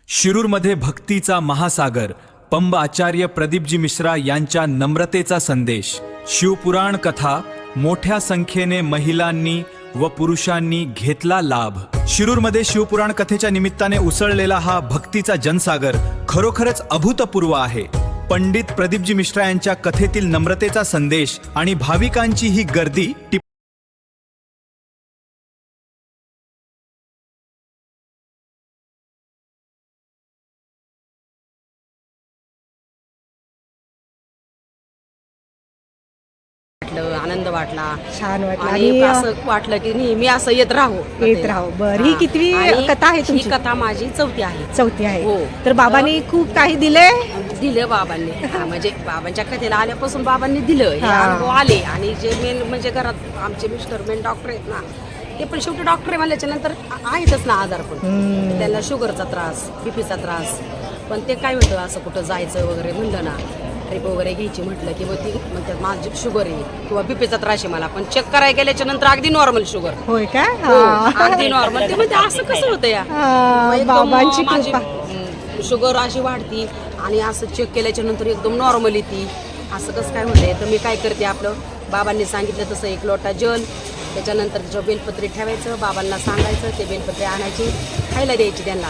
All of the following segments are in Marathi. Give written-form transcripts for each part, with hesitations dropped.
शिरूरमध्ये भक्तीचा महासागर पंब आचार्य प्रदीपजी मिश्रा यांच्या नम्रतेचा संदेश. शिवपुराण कथा मोठ्या संख्येने महिलांनी व पुरुषांनी घेतला लाभ. शिरूरमध्ये शिवपुराण कथेच्या निमित्ताने उसळलेला हा भक्तीचा जनसागर खरोखरच अभूतपूर्व आहे. पंडित प्रदीपजी मिश्रा यांच्या कथेतील नम्रतेचा संदेश आणि भाविकांची ही गर्दी आनंद वाटला, छान वाटलं आणि असं वाटलं की नेहमी असं येत राहू. बरं, ही कितवी कथा आहे तुमची? ही कथा माझी चौथी आहे. चौथी आहे. हो. तर बाबांनी खूप काही दिले बाबांनी. म्हणजे बाबांच्या कथेला आल्यापासून बाबांनी दिलं, हे हा. अनुभव आले. आणि जे मेन म्हणजे घरात आमचे मिस्टर मेन डॉक्टर आहेत ना, ते पण शेवटी डॉक्टर आहे म्हणल्याच्या नंतर आहेतच ना आजार. पण त्यांना शुगरचा त्रास, बीपीचा त्रास. पण ते काय होतं, असं कुठं जायचं वगैरे म्हणलं ना, ट्रिप वगैरे घ्यायची म्हटलं की ती म्हणतात माझी शुगर आहे किंवा बीपीचा त्रास आहे मला, पण चेक करायला गेल्याच्या नंतर अगदी नॉर्मल शुगर. होय का? अगदी नॉर्मल. ते म्हणते असं कसं होतं या, बाबांची कृपा. शुगर अशी वाढती आणि असं चेक केल्याच्या नंतर एकदम नॉर्मल येते. असं कसं काय होतंय? तर मी काय करते, आपलं बाबांनी सांगितलं तसं 1 लोटा जल, त्याच्यानंतर त्याच्यावर बेलपत्री ठेवायचं, बाबांना सांगायचं, ते बेलपत्री आणायची, खायला द्यायची त्यांना.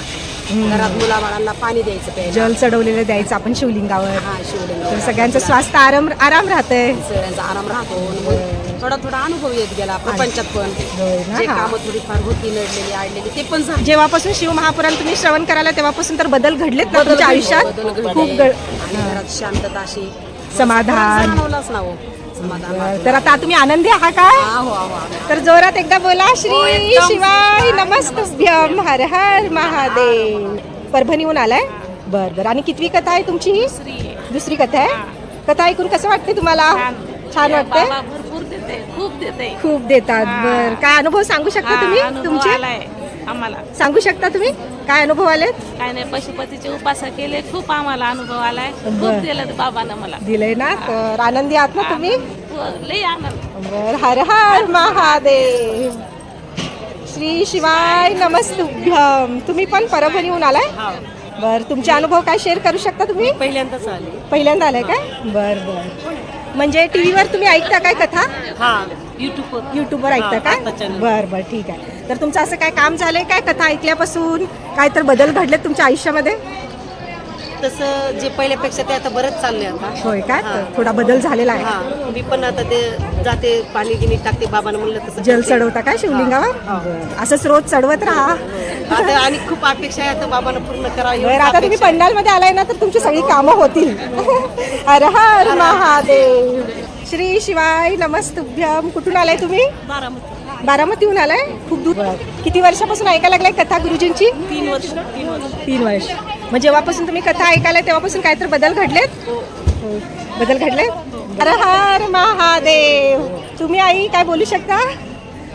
घरात मुलाबाळांना पाणी द्यायचं, प्यायला जल चढवलेलं द्यायचं आपण शिवलिंगावर. हा, शिवलिंगावर. तर सगळ्यांचं स्वास्थ्य आराम राहतंय. सगळ्यांचा आराम राहतो. मग थोडा अनुभव येत गेला प्रपंचात पण. जे कामं थोडीफार होती नडलेली आडलेली ते पण झाली. जेव्हापासून शिव महापुराण तुम्ही श्रवण करायला तेव्हापासून तर बदल घडलेत ना तुमच्या आयुष्यात? खूप आणि घरात शांतता, अशी समाधान जाणवलंच ना. हो, समाधान. तर आता तुम्ही आनंदी आहात का? तर जोरात एकदा बोला, श्री शिवाय नमस्तुभ्यम, हर हर महादेव. परभणीहून आलाय? बर. आणि कितवी कथा आहे तुमची ही? दुसरी कथा आहे. कथा ऐकून कसं वाटते तुम्हाला? छान वाटते? भरपूर देते, खूप देतात. बर, काय अनुभव सांगू शकता तुम्ही तुमचे? आम्हाला सांगू शकता तुम्ही काय अनुभव आलेत? काय नाही, पशुपतीचे उपासना केले, खूप आम्हाला अनुभव आलाय. खूप दिलं बाबांना मला. दिलंय ना? तर आनंदी आहात ना तुम्ही? लय आनंद. बर, हर हर महादेव. श्री शिवाय नमस्तुभ्यम. तुम्ही पण परभणीहून आलाय? बर, तुमचे अनुभव काय शेअर करू शकता तुम्ही? पहिल्यांदाच आले. पहिल्यांदा आलाय काय? बर. म्हणजे टीव्हीवर तुम्ही ऐकता काय कथा? युट्यूबवर ऐकता काय? बर, ठीक आहे. तर तुमचं असं काय काम झालंय काय कथा ऐकल्यापासून? काय तर बदल घडलेत तुमच्या आयुष्यामध्ये? तसं जे पहिल्यापेक्षा ते आता बरंच चाललंय आता. होय काय? थोडा बदल झालेला आहे. हा, मी पण आता ते जाते, पाणी गिनी टाकते, बाबांना म्हणलं तसं जल चढवता काय शिवलिंगावर? बरं. असंच रोज चढवत राहा. आता. आणि खूप अपेक्षा आहे आता बाबांना पूर्ण करावं. बरं, आता तुम्ही पंडालमध्ये आलाय ना, तर तुमची सगळी कामं होतील. हर हर महादेव. श्री शिवाय नमस्तुभ्यम. कुठून आलाय तुम्ही? बारामतीहून आलाय? खूप दूर. किती वर्षापासून ऐकायला लागलाय कथा गुरुजींची? 3 वर्ष. मग जेव्हापासून तुम्ही कथा ऐकायला तेव्हापासून काय तर बदल घडलेत? बदल घडलेत? हर हर महादेव. तुम्ही आई काय बोलू शकता?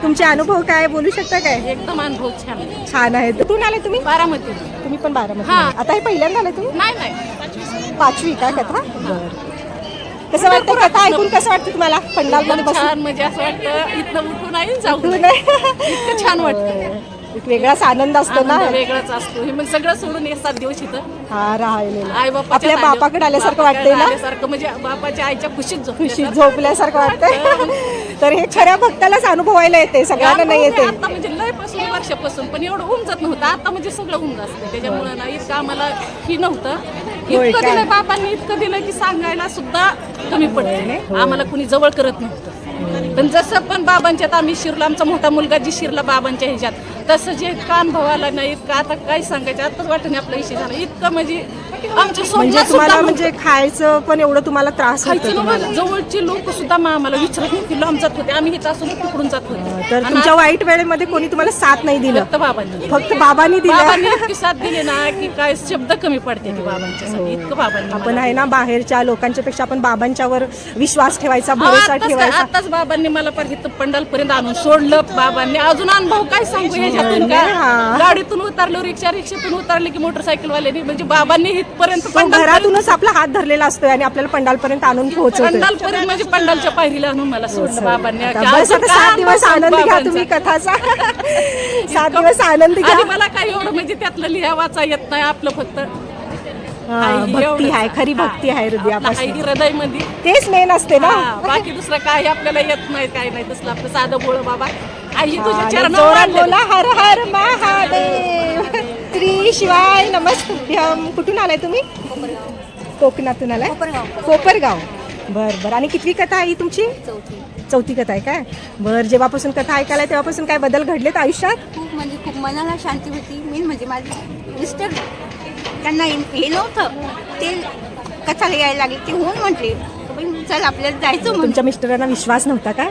तुमचे अनुभव काय बोलू शकता काय? एकदम अनुभव छान आहे. कुठून आले तुम्ही? बारामती. तुम्ही पण बारामती. आता हे पहिल्यांदा आले तुम्ही? नाही 5वी काय कथा? बरं. कसं वाटतं कथा ऐकून? कसं वाटतं तुम्हाला पंडालमध्ये बसून? छान, म्हणजे असं वाटतं इथं उठून आहे जाऊ इतकं छान वाटतं. एक वेगळाच आनंद असतो ना. वेगळाच असतो. हे मग सगळं सोडून 7 दिवस इथं राहिलेलं आई आपल्या बापाकडे आल्यासारखं वाटतंय ना. म्हणजे बापाच्या आईच्या खुशीत झोपल्यासारखं वाटतंय. तर हे खऱ्या भक्तालाच अनुभवायला येते, सगळ्यांना नाही येते. आता म्हणजे लयपासून वर्षापासून पण एवढं होऊन जात नव्हतं. आता म्हणजे सगळं होऊन जातं. त्याच्यामुळे ना इतकं आम्हाला ही नव्हतं. इतकं दिलं बाबांनी, इतकं दिलं की सांगायला सुद्धा कमी पडते. आम्हाला कुणी जवळ करत नव्हतं. पण जसं पण बाबांच्यात आम्ही शिरलो, आमचा मोठा मुलगा जी शिरला बाबांच्या ह्याच्यात, तसं जे कान भावाला नाही इतकं. आता काय सांगायचं, आताच वाटत आपला विषय झाला. इतकं म्हणजे आमच्या म्हणजे तुम्हाला म्हणजे खायचं पण एवढं तुम्हाला त्रास खायचं. जवळचे लोक सुद्धा आम्हाला विचारत नव्हते, लांब जात होते. आम्ही इथं असून तिकडून जात होते. तर तुमच्या वाईट वेळेमध्ये कोणी तुम्हाला साथ नाही दिलं? फक्त बाबांनी. फक्त बाबांनी बाबांनी दिलं. इतकी साथ दिली ना की काय शब्द कमी पडते की बाबांच्यासाठी. इतकं बाबांनी. आपण आहे ना, बाहेरच्या लोकांच्या पेक्षा आपण बाबांच्यावर विश्वास ठेवायचा, भरोसा ठेवायचा. आताच बाबांनी मला पण इथं पंडालपर्यंत आणून सोडलं. बाबांनी अजून अनुभव काय सांगू ह्याच्यात. यातून का हा. गाडीतून उतरलो रिक्षातून उतरले की मोटरसायकलवाल्यानी म्हणजे बाबांनी इथपर्यंत तो घरातूनच आपला हात धरलेला असतोय आणि आपल्याला पंडालपर्यंत आणून पोहोचवतोय. पंडालपर्यंत म्हणजे पंडालच्या पायरीला आणून मला सोडलं बाबांनी आता की बस असं आता का 7 दिवस नसतं आनंद घ्या बाबांचा? तुम्ही कथाचा. 7 दिवस आनंद घ्या. आणि मला काही एवढं म्हणजे त्यातलं लिहा वाचा येत नाही आपलं फक्त भक्ती आहे, खरी भक्ती आहे हृदयापासून. हृदयमध्ये तेच मेन असते ना. बाकी दुसरं काय आपल्याला येत नाही काय नाही तसलं आपलं साधं बोळ बाबा आई तुझ्या आणि चरणावर जोरात आणलेलं. बोला हर हर महादेव. श्री शिवाय नमस्तुभ्यम. कुठून आलाय तुम्ही? कोकणातून आलाय? कोपरगाव. बर. आणि कितवी कथा आहे ही तुमची? चौथी कथा आहे काय? बर. जेव्हापासून कथा ऐकायला तेव्हापासून काय बदल घडलेत आयुष्यात? खूप म्हणजे खूप मनाला शांती होती. मेन म्हणजे माझे मिस्टर त्यांना हे नव्हतं ते कथाला यायला लागले ते होऊन म्हटले चल आपल्याला जायचं म्हणून. तुमच्या मिस्टरांना विश्वास नव्हता का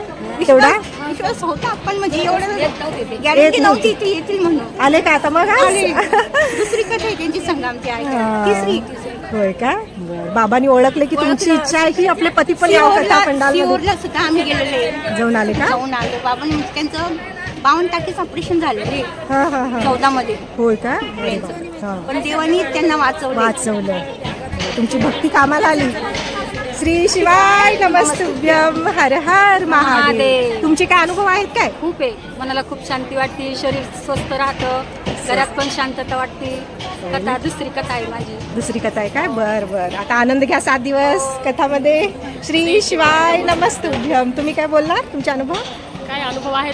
तेवढा? विश्वास होता पण म्हणजे एवढं गॅरंटी नव्हती ते येतील म्हणून. आले का आता मग आज? आले. दुसरी कथा आहे त्यांची संघ आमची ऐकायला. तिसरी होय का? बरं. बाबांनी ओळखले की तुमची इच्छा आहे की आपले पती पण यावं कथा पंडालमध्ये. सिओरला सुद्धा आम्ही गेलेले जाऊन आले का? जाऊन आलो. बाबांनी म्हणजे त्यांचं 52 टाकीचं ऑपरेशन झालेले हा 14 मध्ये होय का? ब्रेनचं. हा. पण देवानी त्यांना वाचवलं. तुमची भक्ती कामाला आली. श्री शिवाय नमस्तुभ्यम. हर हर महादेव. महादेव. तुमचे काय अनुभव आहेत काय? खूप आहे. मनाला खूप शांती वाटते. शरीर स्वस्थ राहतं. घरात पण शांतता वाटते. कथा दुसरी कथा आहे माझी. दुसरी कथा आहे काय? बर. आता आनंद घ्या 7 दिवस कथामध्ये. श्री शिवाय नमस्तुभ्यम. तुम्ही काय बोलणार तुमचे अनुभव? काय अनुभव आहे